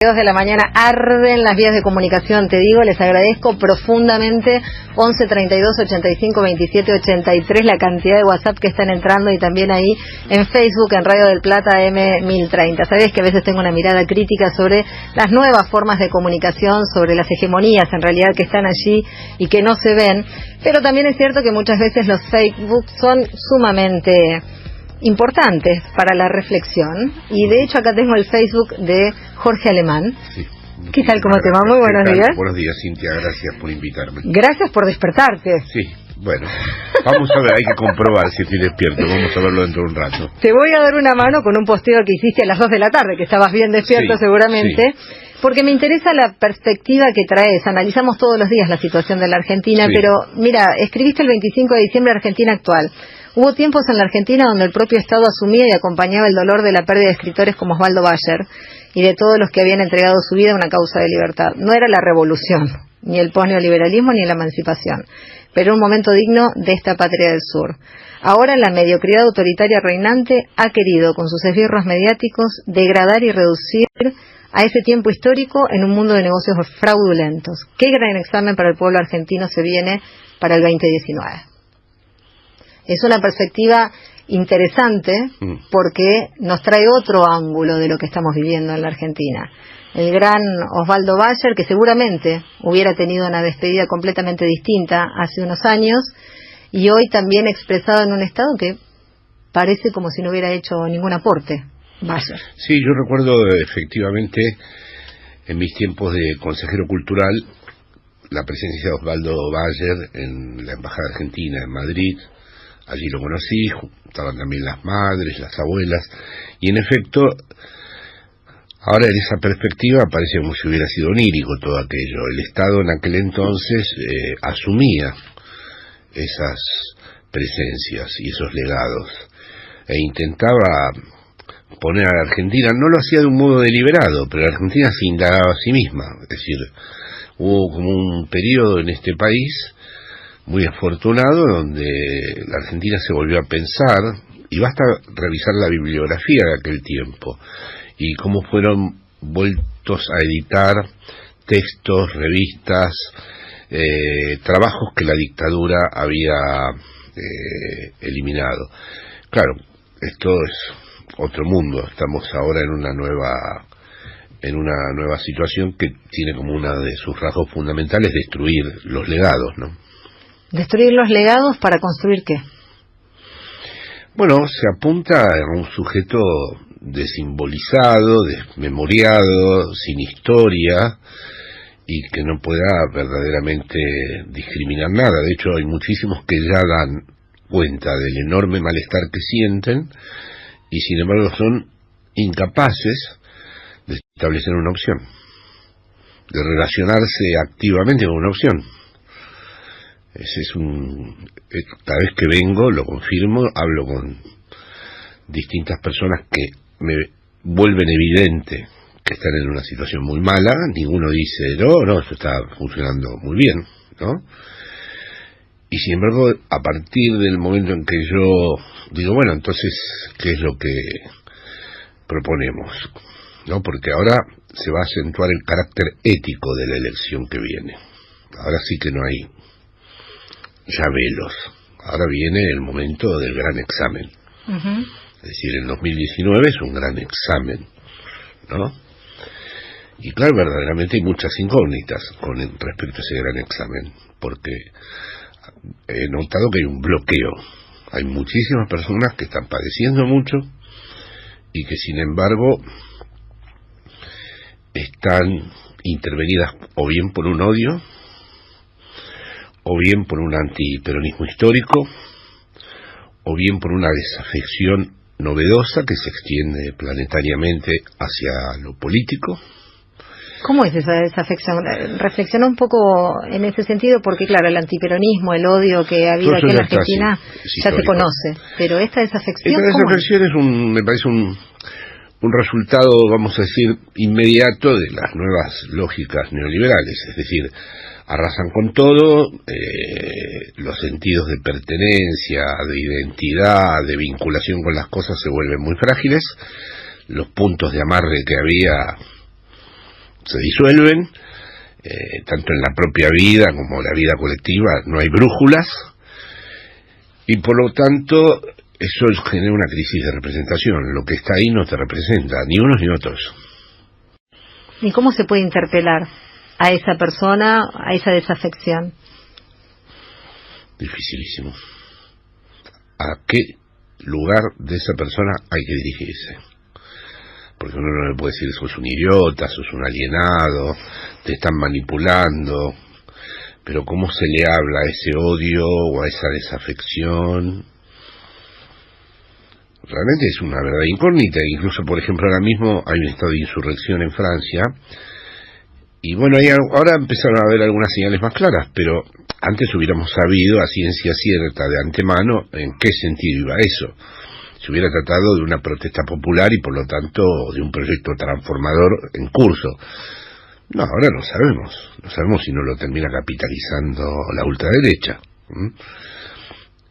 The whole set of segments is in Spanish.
De la mañana arden las vías de comunicación, te digo, les agradezco profundamente. 11 32 85 27 83 la cantidad de WhatsApp que están entrando, y también ahí en Facebook, en Radio del Plata M1030. Sabés que a veces tengo una mirada crítica sobre las nuevas formas de comunicación, sobre las hegemonías en realidad que están allí y que no se ven, pero también es cierto que muchas veces los Facebook son sumamente importantes para la reflexión, y de hecho acá tengo el Facebook de Jorge Alemán. Sí. ¿Qué tal? ¿Cómo te va? Muy buenos días. Buenos días, Cintia, gracias por invitarme. Gracias por despertarte. Sí, bueno, vamos a ver, hay que comprobar si estoy despierto, vamos a verlo dentro de un rato. Te voy a dar una mano con un posteo que hiciste a las 2 de la tarde, que estabas bien despierto, sí, seguramente, sí, porque me interesa la perspectiva que traes. Analizamos todos los días la situación de la Argentina, sí, pero mira, escribiste el 25 de diciembre Argentina actual. Hubo tiempos en la Argentina donde el propio Estado asumía y acompañaba el dolor de la pérdida de escritores como Osvaldo Bayer y de todos los que habían entregado su vida a una causa de libertad. No era la revolución, ni el posneoliberalismo, ni la emancipación, pero era un momento digno de esta patria del sur. Ahora la mediocridad autoritaria reinante ha querido, con sus esbirros mediáticos, degradar y reducir a ese tiempo histórico en un mundo de negocios fraudulentos. Qué gran examen para el pueblo argentino se viene para el 2019. Es una perspectiva interesante porque nos trae otro ángulo de lo que estamos viviendo en la Argentina. El gran Osvaldo Bayer, que seguramente hubiera tenido una despedida completamente distinta hace unos años, y hoy también expresado en un estado que parece como si no hubiera hecho ningún aporte, Bayer. Sí, yo recuerdo efectivamente en mis tiempos de consejero cultural la presencia de Osvaldo Bayer en la Embajada Argentina en Madrid. Allí lo conocí, estaban también las madres, las abuelas, y en efecto, ahora en esa perspectiva parece como si hubiera sido onírico todo aquello. El Estado en aquel entonces asumía esas presencias y esos legados, e intentaba poner a la Argentina, no lo hacía de un modo deliberado, pero la Argentina se indagaba a sí misma. Es decir, hubo como un periodo en este país muy afortunado donde la Argentina se volvió a pensar, y basta revisar la bibliografía de aquel tiempo y cómo fueron vueltos a editar textos, revistas, trabajos que la dictadura había eliminado. Claro, esto es otro mundo. Estamos ahora en una nueva situación que tiene como una de sus rasgos fundamentales destruir los legados, ¿no? ¿Destruir los legados para construir qué? Bueno, se apunta a un sujeto desimbolizado, desmemoriado, sin historia, y que no pueda verdaderamente discriminar nada. De hecho, hay muchísimos que ya dan cuenta del enorme malestar que sienten, y sin embargo son incapaces de establecer una opción, de relacionarse activamente con una opción. Cada vez que vengo, lo confirmo, hablo con distintas personas que me vuelven evidente que están en una situación muy mala. Ninguno dice, no, esto está funcionando muy bien, ¿no? Y sin embargo, a partir del momento en que yo digo, bueno, entonces, ¿qué es lo que proponemos? ¿No? Porque ahora se va a acentuar el carácter ético de la elección que viene. Ahora sí que no hay llavelos. Ahora viene el momento del gran examen. Es decir, el 2019 es un gran examen, ¿no? Y claro, verdaderamente hay muchas incógnitas con respecto a ese gran examen, porque he notado que hay un bloqueo. Hay muchísimas personas que están padeciendo mucho y que sin embargo están intervenidas o bien por un odio, o bien por un antiperonismo histórico, o bien por una desafección novedosa que se extiende planetariamente hacia lo político. ¿Cómo es esa desafección? Reflexiona un poco en ese sentido, porque claro, el antiperonismo, el odio que ha habido aquí en la Argentina ya se conoce, pero esta desafección... Esta desafección me parece un resultado, vamos a decir, inmediato de las nuevas lógicas neoliberales, es decir, arrasan con todo, los sentidos de pertenencia, de identidad, de vinculación con las cosas se vuelven muy frágiles, los puntos de amarre que había se disuelven, tanto en la propia vida como la vida colectiva no hay brújulas, y por lo tanto eso genera una crisis de representación. Lo que está ahí no te representa, ni unos ni otros. ¿Y cómo se puede interpelar a esa persona, a esa desafección? Dificilísimo. ¿A qué lugar de esa persona hay que dirigirse? Porque uno no le puede decir sos un idiota, sos un alienado, te están manipulando, pero ¿cómo se le habla a ese odio o a esa desafección? Realmente es una verdad incógnita. Incluso, por ejemplo, ahora mismo hay un estado de insurrección en Francia, y bueno, ahora empezaron a haber algunas señales más claras, pero antes hubiéramos sabido a ciencia cierta de antemano en qué sentido iba eso. Se hubiera tratado de una protesta popular y por lo tanto de un proyecto transformador en curso. No, ahora no sabemos si no lo termina capitalizando la ultraderecha.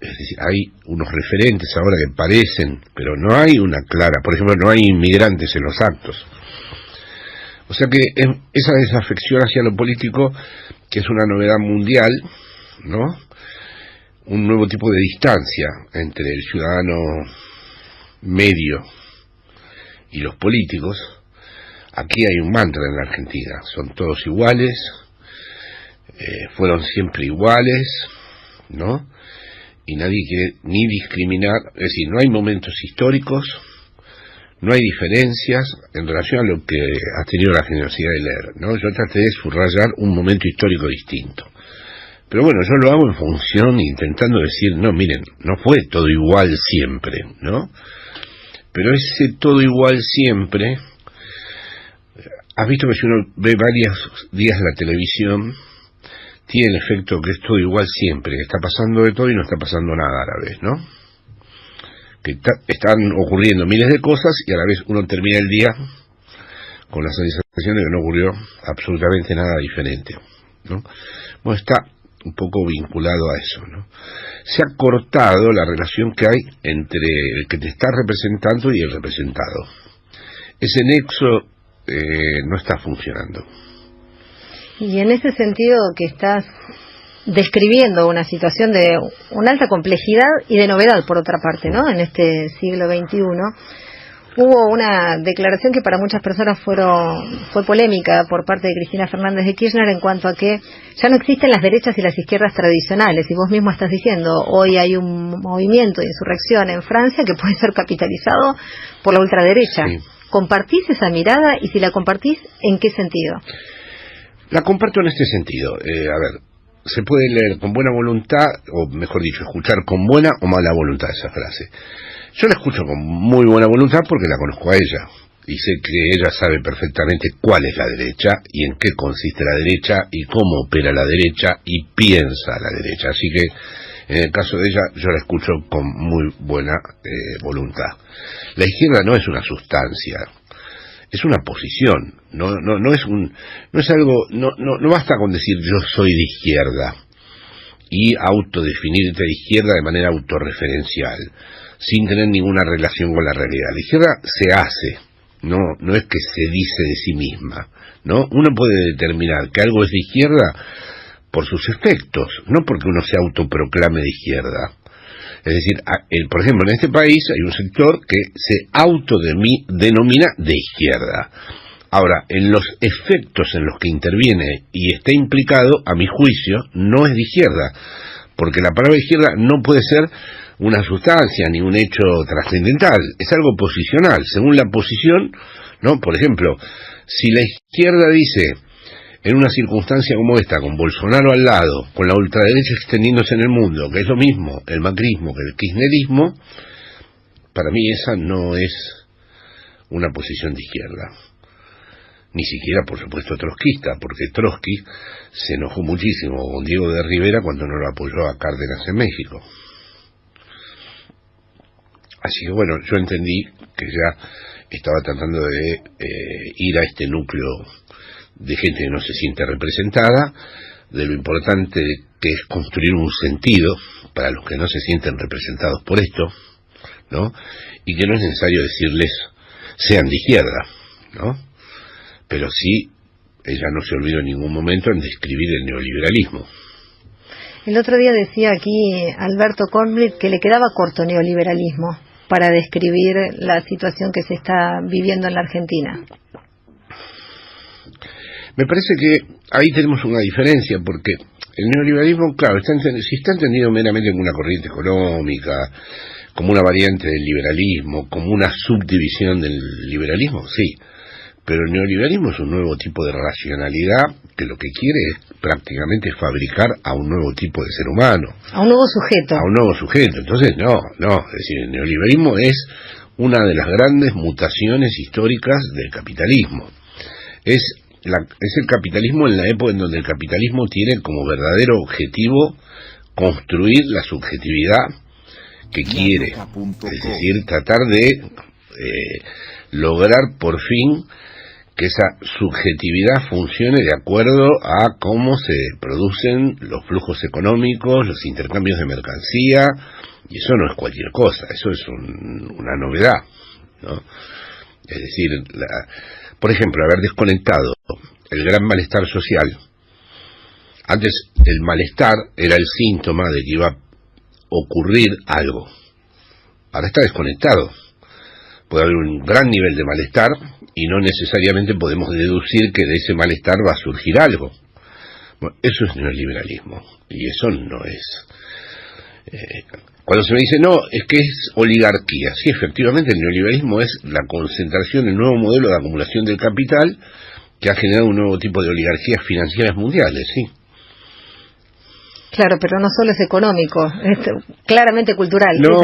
Es decir, hay unos referentes ahora que parecen, pero no hay una clara, por ejemplo, no hay inmigrantes en los actos. O sea que esa desafección hacia lo político, que es una novedad mundial, ¿no? Un nuevo tipo de distancia entre el ciudadano medio y los políticos. Aquí hay un mantra en la Argentina: son todos iguales, fueron siempre iguales, ¿no? Y nadie quiere ni discriminar, es decir, no hay momentos históricos, no hay diferencias en relación a lo que has tenido la generosidad de leer, ¿no? Yo traté de subrayar un momento histórico distinto. Pero bueno, yo lo hago en función, intentando decir, no, miren, no fue todo igual siempre, ¿no? Pero ese todo igual siempre, has visto que si uno ve varios días la televisión, tiene el efecto que es todo igual siempre, que está pasando de todo y no está pasando nada a la vez, ¿no? Que están ocurriendo miles de cosas y a la vez uno termina el día con la sensación de que no ocurrió absolutamente nada diferente, ¿no? Bueno, está un poco vinculado a eso, ¿no? Se ha cortado la relación que hay entre el que te está representando y el representado. Ese nexo no está funcionando. Y en ese sentido que estás describiendo una situación de una alta complejidad y de novedad, por otra parte, ¿no? En este siglo XXI, hubo una declaración que para muchas personas fue polémica por parte de Cristina Fernández de Kirchner en cuanto a que ya no existen las derechas y las izquierdas tradicionales, y vos mismo estás diciendo, hoy hay un movimiento de insurrección en Francia que puede ser capitalizado por la ultraderecha. Sí. ¿Compartís esa mirada? Y si la compartís, ¿en qué sentido? La comparto en este sentido. A ver, se puede leer con buena voluntad, o mejor dicho, escuchar con buena o mala voluntad esa frase. Yo la escucho con muy buena voluntad porque la conozco a ella, y sé que ella sabe perfectamente cuál es la derecha, y en qué consiste la derecha, y cómo opera la derecha, y piensa la derecha. Así que, en el caso de ella, yo la escucho con muy buena voluntad. La izquierda no es una sustancia, es una posición, no es algo, no basta con decir yo soy de izquierda y autodefinirte de izquierda de manera autorreferencial, sin tener ninguna relación con la realidad. La izquierda se hace, no es que se dice de sí misma, ¿no? Uno puede determinar que algo es de izquierda por sus efectos, no porque uno se autoproclame de izquierda. Es decir, por ejemplo, en este país hay un sector que se autodenomina de izquierda. Ahora, en los efectos en los que interviene y está implicado, a mi juicio, no es de izquierda, porque la palabra izquierda no puede ser una sustancia ni un hecho trascendental, es algo posicional, según la posición, ¿no? Por ejemplo, si la izquierda dice, en una circunstancia como esta, con Bolsonaro al lado, con la ultraderecha extendiéndose en el mundo, que es lo mismo el macrismo que el kirchnerismo, para mí esa no es una posición de izquierda. Ni siquiera, por supuesto, trotskista, porque Trotsky se enojó muchísimo con Diego de Rivera cuando no lo apoyó a Cárdenas en México. Así que bueno, yo entendí que ya estaba tratando de ir a este núcleo de gente que no se siente representada, de lo importante que es construir un sentido para los que no se sienten representados por esto, ¿no? Y que no es necesario decirles sean de izquierda, ¿no? Pero sí ella no se olvidó en ningún momento en describir el neoliberalismo. El otro día decía aquí Alberto Kornblit que le quedaba corto neoliberalismo para describir la situación que se está viviendo en la Argentina. Me parece que ahí tenemos una diferencia, porque el neoliberalismo, claro, si está entendido meramente como una corriente económica, como una variante del liberalismo, como una subdivisión del liberalismo, sí. Pero el neoliberalismo es un nuevo tipo de racionalidad que lo que quiere es prácticamente fabricar a un nuevo tipo de ser humano. A un nuevo sujeto. A un nuevo sujeto. Entonces, no. Es decir, el neoliberalismo es una de las grandes mutaciones históricas del capitalismo. Es el capitalismo en la época en donde el capitalismo tiene como verdadero objetivo construir la subjetividad que quiere. Es decir, tratar de lograr por fin que esa subjetividad funcione de acuerdo a cómo se producen los flujos económicos, los intercambios de mercancía, y eso no es cualquier cosa, eso es una novedad, ¿no? Es decir, por ejemplo, haber desconectado el gran malestar social. Antes el malestar era el síntoma de que iba a ocurrir algo. Ahora está desconectado. Puede haber un gran nivel de malestar y no necesariamente podemos deducir que de ese malestar va a surgir algo. Bueno, eso es neoliberalismo, y eso no es. Cuando se me dice, no, es que es oligarquía. Sí, efectivamente, el neoliberalismo es la concentración, el nuevo modelo de acumulación del capital que ha generado un nuevo tipo de oligarquías financieras mundiales, sí. Claro, pero no solo es económico, es claramente cultural. No,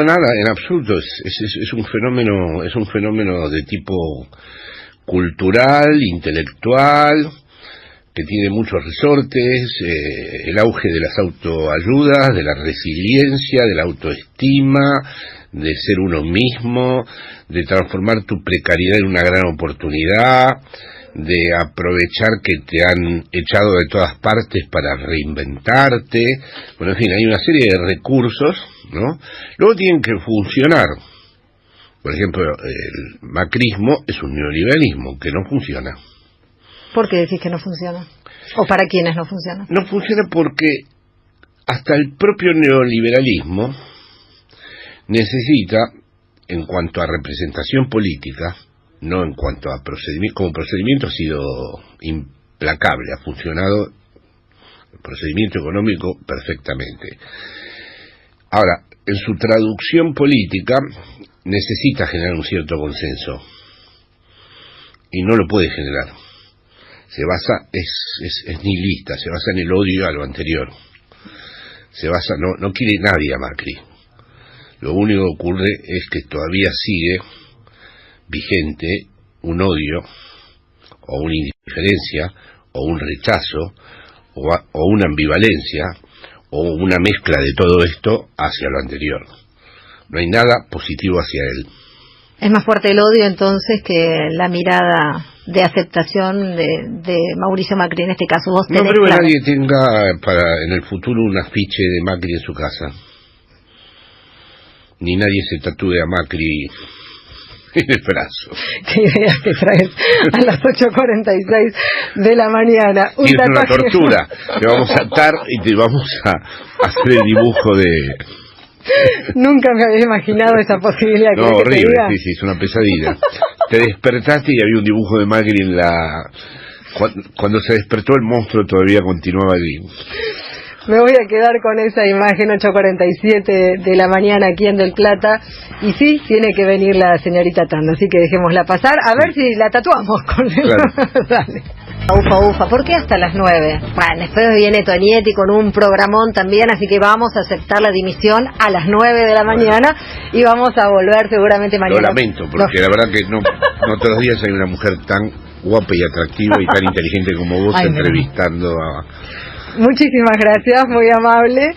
nada, en absoluto. Es un fenómeno de tipo cultural, intelectual, que tiene muchos resortes, el auge de las autoayudas, de la resiliencia, de la autoestima, de ser uno mismo, de transformar tu precariedad en una gran oportunidad, de aprovechar que te han echado de todas partes para reinventarte. Bueno, en fin, hay una serie de recursos, ¿no? Luego tienen que funcionar. Por ejemplo, el macrismo es un neoliberalismo que no funciona. ¿Por qué decís que no funciona? ¿O para quiénes no funciona? No funciona porque hasta el propio neoliberalismo necesita, en cuanto a representación política, no en cuanto a procedimiento, como procedimiento ha sido implacable, ha funcionado el procedimiento económico perfectamente. Ahora, en su traducción política necesita generar un cierto consenso y no lo puede generar. Se basa, es nihilista, se basa en el odio a lo anterior. Se basa, no quiere nadie a Macri. Lo único que ocurre es que todavía sigue vigente un odio o una indiferencia o un rechazo o una ambivalencia o una mezcla de todo esto hacia lo anterior. No hay nada positivo hacia él. Es más fuerte el odio entonces que la mirada de aceptación de Mauricio Macri en este caso. Vos tenés, no creo que claro, nadie tenga en el futuro un afiche de Macri en su casa, ni nadie se tatúe a Macri en el brazo. ¿Qué idea que traes a las 8:46 de la mañana? Es una tortura. Te vamos a atar y te vamos a hacer el dibujo de... Nunca me había imaginado esa posibilidad. No, horrible, sí, es una pesadilla. Te despertaste y había un dibujo de Macri en la... Cuando se despertó el monstruo todavía continuaba allí. Me voy a quedar con esa imagen, 8:47 de la mañana aquí en Del Plata. Y sí, tiene que venir la señorita Tando, así que dejémosla pasar. A ver si la tatuamos con el... Claro. Dale. Ufa, ¿por qué hasta las 9? Bueno, después viene Tonietti con un programón también, así que vamos a aceptar la dimisión a las 9 de la mañana y vamos a volver seguramente mañana. Lo lamento, porque la verdad que no todos los días hay una mujer tan guapa y atractiva y tan inteligente como vos. Ay, entrevistando a Muchísimas gracias, muy amable.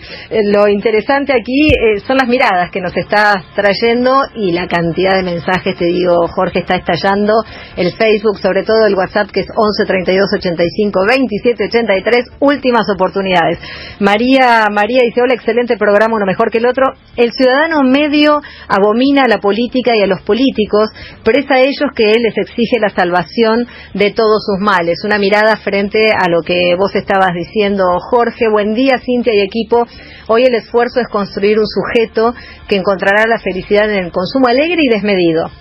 Lo interesante aquí son las miradas que nos estás trayendo y la cantidad de mensajes, te digo, Jorge, está estallando. El Facebook, sobre todo el WhatsApp, que es 11 32 85 27 83, últimas oportunidades. María dice, hola, excelente programa, uno mejor que el otro. El ciudadano medio abomina a la política y a los políticos, pero es a ellos que él les exige la salvación de todos sus males. Una mirada frente a lo que vos estabas diciendo, Jorge. Buen día, Cintia y equipo. Hoy el esfuerzo es construir un sujeto que encontrará la felicidad en el consumo alegre y desmedido,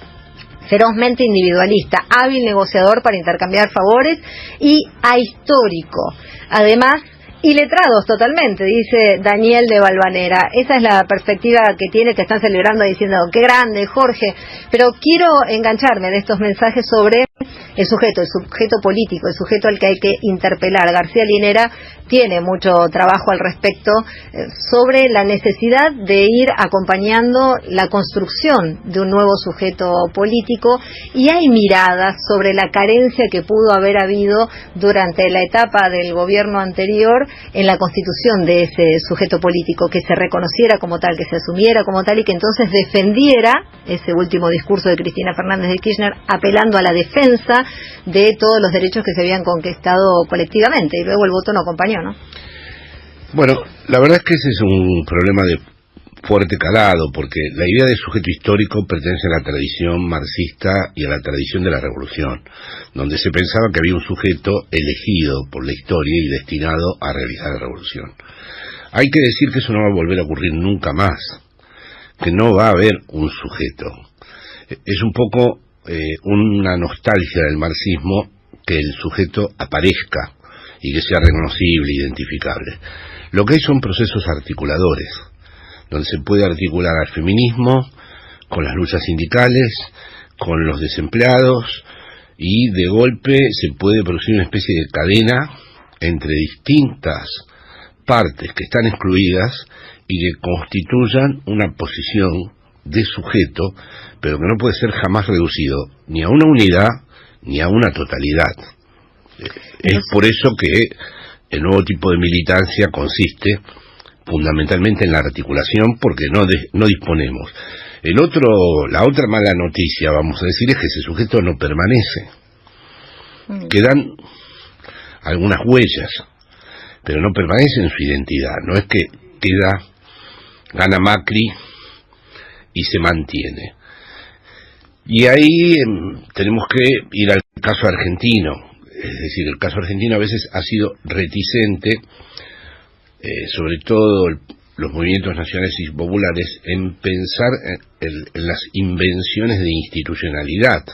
ferozmente individualista, hábil negociador para intercambiar favores y ahistórico. Además, iletrados totalmente, dice Daniel de Valvanera. Esa es la perspectiva que tiene, que están celebrando diciendo, qué grande, Jorge. Pero quiero engancharme de estos mensajes sobre el sujeto político, el sujeto al que hay que interpelar. García Linera tiene mucho trabajo al respecto sobre la necesidad de ir acompañando la construcción de un nuevo sujeto político, y hay miradas sobre la carencia que pudo haber habido durante la etapa del gobierno anterior en la constitución de ese sujeto político, que se reconociera como tal, que se asumiera como tal y que entonces defendiera ese último discurso de Cristina Fernández de Kirchner, apelando a la defensa de todos los derechos que se habían conquistado colectivamente, y luego el voto no acompañó, ¿no? Bueno, la verdad es que ese es un problema de fuerte calado, porque la idea de sujeto histórico pertenece a la tradición marxista y a la tradición de la revolución, donde se pensaba que había un sujeto elegido por la historia y destinado a realizar la revolución. Hay que decir que eso no va a volver a ocurrir nunca más, que no va a haber un sujeto. Es un poco una nostalgia del marxismo que el sujeto aparezca y que sea reconocible, identificable. Lo que hay son procesos articuladores, donde se puede articular al feminismo con las luchas sindicales, con los desempleados, y de golpe se puede producir una especie de cadena entre distintas partes que están excluidas y que constituyan una posición de sujeto, pero que no puede ser jamás reducido ni a una unidad ni a una totalidad. Es por eso que el nuevo tipo de militancia consiste fundamentalmente en la articulación, porque no disponemos. La otra mala noticia, vamos a decir, es que ese sujeto no permanece. Quedan algunas huellas, pero no permanece en su identidad. No es que gana Macri y se mantiene. Y ahí tenemos que ir al caso argentino. Es decir, el caso argentino a veces ha sido reticente, sobre todo los movimientos nacionales y populares, en pensar en las invenciones de institucionalidad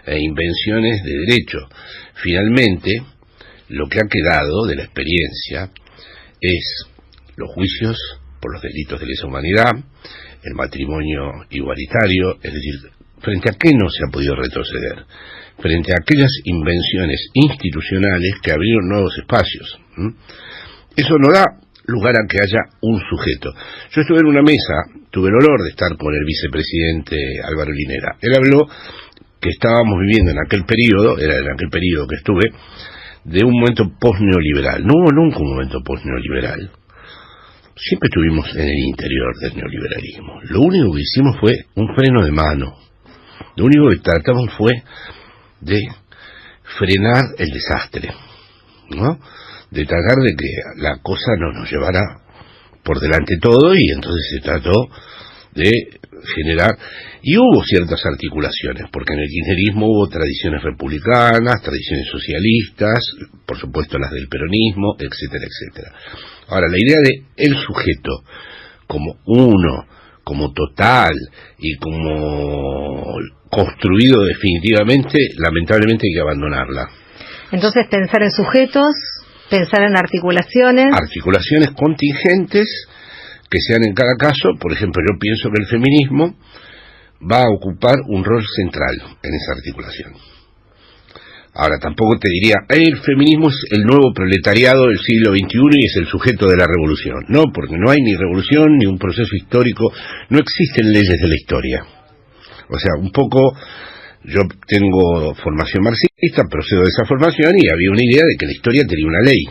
e invenciones de derecho. Finalmente, lo que ha quedado de la experiencia es los juicios por los delitos de lesa humanidad, el matrimonio igualitario, es decir, frente a qué no se ha podido retroceder, frente a aquellas invenciones institucionales que abrieron nuevos espacios. Eso no da lugar a que haya un sujeto. Yo estuve en una mesa, tuve el honor de estar con el vicepresidente Álvaro Linera. Él habló que estábamos viviendo en aquel periodo, era en aquel periodo que estuve, de un momento post-neoliberal. No hubo nunca un momento post-neoliberal. Siempre estuvimos en el interior del neoliberalismo. Lo único que hicimos fue un freno de mano. Lo único que tratamos fue de frenar el desastre, ¿no? De tratar de que la cosa no nos llevara por delante todo, y entonces se trató de generar, y hubo ciertas articulaciones, porque en el kirchnerismo hubo tradiciones republicanas, tradiciones socialistas, por supuesto las del peronismo, etcétera, etcétera. Ahora, la idea de el sujeto como uno, como total y como construido definitivamente, lamentablemente hay que abandonarla. Entonces, pensar en sujetos, pensar en articulaciones contingentes que sean en cada caso. Por ejemplo, yo pienso que el feminismo va a ocupar un rol central en esa articulación. Ahora, tampoco te diría, el feminismo es el nuevo proletariado del siglo XXI y es el sujeto de la revolución. No, porque no hay ni revolución ni un proceso histórico, no existen leyes de la historia. O sea, un poco, yo tengo formación marxista, procedo de esa formación, y había una idea de que la historia tenía una ley.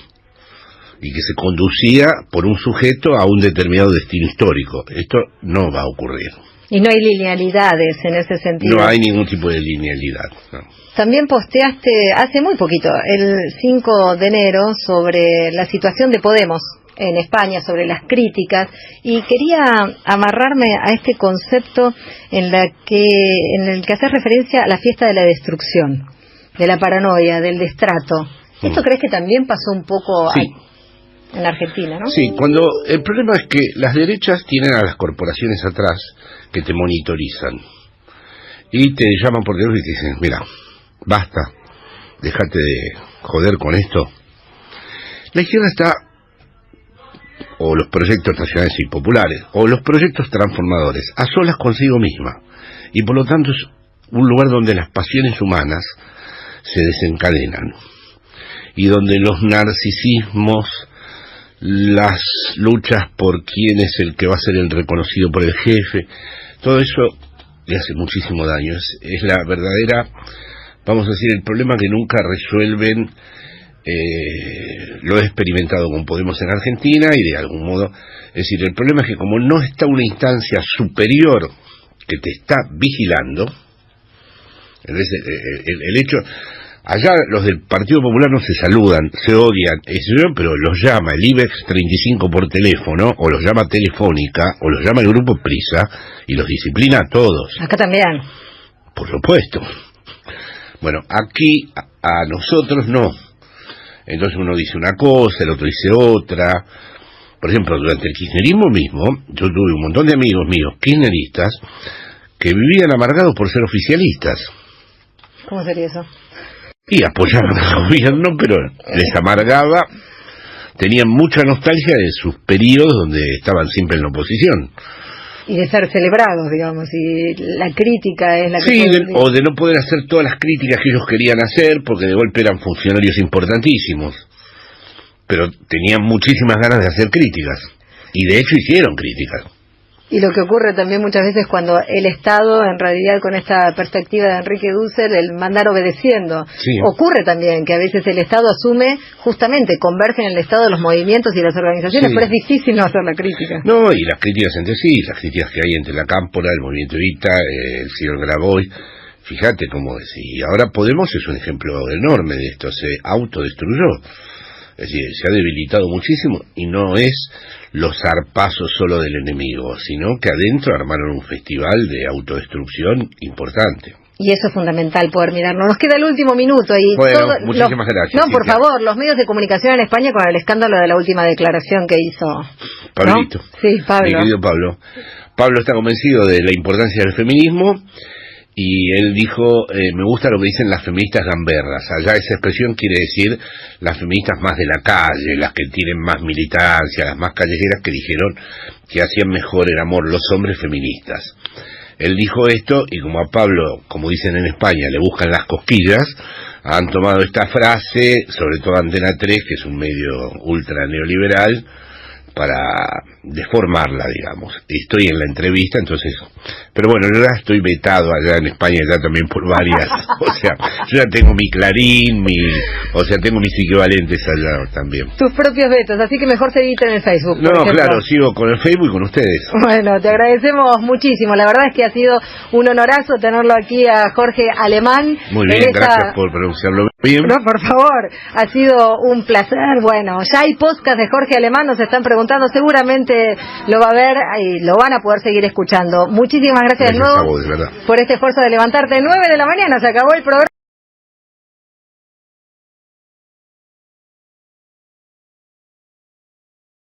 y que se conducía por un sujeto a un determinado destino histórico. Esto no va a ocurrir. Y no hay linealidades en ese sentido. No hay ningún tipo de linealidad, no. También posteaste hace muy poquito, el 5 de enero, sobre la situación de Podemos en España, sobre las críticas, y quería amarrarme a este concepto en el que haces referencia a la fiesta de la destrucción, de la paranoia, del destrato. ¿Esto crees que también pasó un poco en Argentina, no? Sí, el problema es que las derechas tienen a las corporaciones atrás que te monitorizan y te llaman por teléfono y te dicen, mira, basta, déjate de joder con esto. La izquierda está, o los proyectos nacionales y populares, o los proyectos transformadores, a solas consigo misma, y por lo tanto es un lugar donde las pasiones humanas se desencadenan, y donde los narcisismos, las luchas por quién es el que va a ser el reconocido por el jefe, todo eso le hace muchísimo daño. Es la verdadera, vamos a decir, el problema que nunca resuelven. Lo he experimentado con Podemos en Argentina y de algún modo, es decir, el problema es que como no está una instancia superior que te está vigilando, el hecho, allá los del Partido Popular no se saludan, se odian, pero los llama el IBEX 35 por teléfono, o los llama Telefónica, o los llama el Grupo Prisa, y los disciplina a todos. Acá también. Por supuesto. Bueno, aquí a nosotros no. Entonces uno dice una cosa, el otro dice otra. Por ejemplo, durante el kirchnerismo mismo, yo tuve un montón de amigos míos kirchneristas que vivían amargados por ser oficialistas. ¿Cómo sería eso? Y apoyaban al gobierno, pero les amargaba, tenían mucha nostalgia de sus periodos donde estaban siempre en la oposición. Y de ser celebrados, digamos, y la crítica es la que... Sí, o de no poder hacer todas las críticas que ellos querían hacer, porque de golpe eran funcionarios importantísimos, pero tenían muchísimas ganas de hacer críticas, y de hecho hicieron críticas. Y lo que ocurre también muchas veces cuando el Estado, en realidad con esta perspectiva de Enrique Dussel, el mandar obedeciendo, ocurre también que a veces el Estado asume, justamente, converge en el Estado los movimientos y las organizaciones, pero es difícil no hacer la crítica. No, y las críticas entre sí, las críticas que hay entre la Cámpora, el Movimiento Evita, el señor Grabois, fíjate cómo es, y ahora Podemos es un ejemplo enorme de esto, se autodestruyó. Es decir, se ha debilitado muchísimo y no es los zarpazos solo del enemigo, sino que adentro armaron un festival de autodestrucción importante. Y eso es fundamental, poder mirarlo. Nos queda el último minuto. Y bueno, muchísimas gracias. No, por favor, los medios de comunicación en España con el escándalo de la última declaración que hizo... Pablito. ¿No? Sí, Pablo. Mi querido Pablo. Pablo está convencido de la importancia del feminismo. Y él dijo, me gusta lo que dicen las feministas gamberras. Allá esa expresión quiere decir las feministas más de la calle, las que tienen más militancia, las más callejeras, que dijeron que hacían mejor el amor los hombres feministas. Él dijo esto y como a Pablo, como dicen en España, le buscan las cosquillas, han tomado esta frase, sobre todo Antena 3, que es un medio ultra neoliberal, para deformarla, digamos. Estoy en la entrevista, entonces... Pero bueno, yo ya estoy vetado allá en España ya también por varias... O sea, yo ya tengo mi Clarín, tengo mis equivalentes allá también. Tus propios vetos, así que mejor seguite en el Facebook. No, claro, sigo con el Facebook y con ustedes. Bueno, te agradecemos muchísimo. La verdad es que ha sido un honorazo tenerlo aquí a Jorge Alemán. Muy bien, gracias por pronunciarlo bien. No, por favor, ha sido un placer. Bueno, ya hay podcast de Jorge Alemán, nos están preguntando, seguramente lo va a ver y lo van a poder seguir escuchando. Muchísimas gracias de nuevo a vos, de verdad, por este esfuerzo de levantarte 9 de la mañana. Se acabó el programa.